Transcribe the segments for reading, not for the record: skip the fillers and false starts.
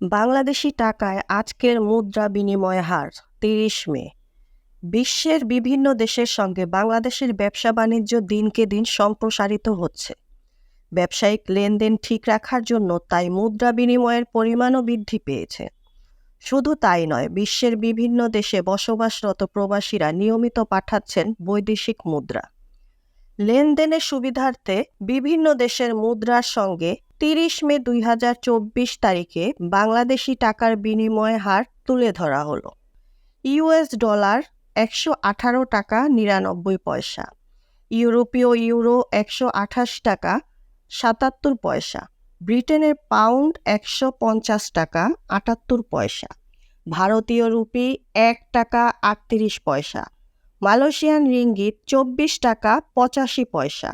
বাংলাদেশি টাকায় আজকের মুদ্রা বিনিময় হার ৩০ মে। বিশ্বের বিভিন্ন দেশের সঙ্গে বাংলাদেশের ব্যবসা-বাণিজ্য দিনকে দিন সম্প্রসারিত হচ্ছে। ব্যবসায়িক লেনদেন ঠিক রাখার জন্য তাই মুদ্রা বিনিময়ের পরিমাণও বৃদ্ধি পেয়েছে। শুধু তাই নয়, বিশ্বের বিভিন্ন দেশে বসবাসরত প্রবাসীরা নিয়মিত পাঠাচ্ছেন বৈদেশিক মুদ্রা। লেনদেনের সুবিধার্থে বিভিন্ন দেশের মুদ্রার সঙ্গে ৩০ মে ২০২৪ তারিখে বাংলাদেশি টাকার বিনিময় হার তুলে ধরা হলো। ইউএস ডলার ১১৮ টাকা ৯৯ পয়সা, ইউরোপীয় ইউরো ১২৮ টাকা ৭৭ পয়সা, ব্রিটেনের পাউন্ড ১৫০ টাকা ৭৮ পয়সা, ভারতীয় রুপি ১ টাকা ৩৮ পয়সা, মালয়েশিয়ান রিঙ্গিত ২৪ টাকা ৮৫ পয়সা,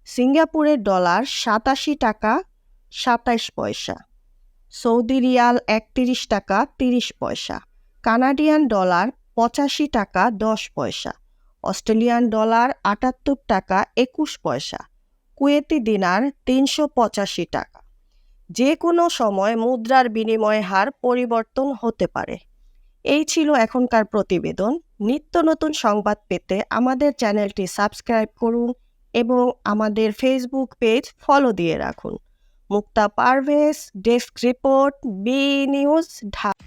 সিঙ্গাপুরের ডলার ৮৭ টাকা ২৭ পয়সা, সৌদি রিয়াল ৩১ টাকা ৩০ পয়সা, কানাডিয়ান ডলার ৮৫ টাকা ১০ পয়সা, অস্ট্রেলিয়ান ডলার ৭৮ টাকা ২১ পয়সা, কুয়েতি দিনার ৩৮৫ টাকা। যে কোনো সময় মুদ্রার বিনিময় হার পরিবর্তন হতে পারে। এই ছিল এখনকার প্রতিবেদন। নিত্য নতুন সংবাদ পেতে আমাদের চ্যানেলটি সাবস্ক্রাইব করুন এবং আমাদের ফেসবুক পেজ ফলো দিয়ে রাখুন। Mukta Parvez, desk report, B news, Dhaka.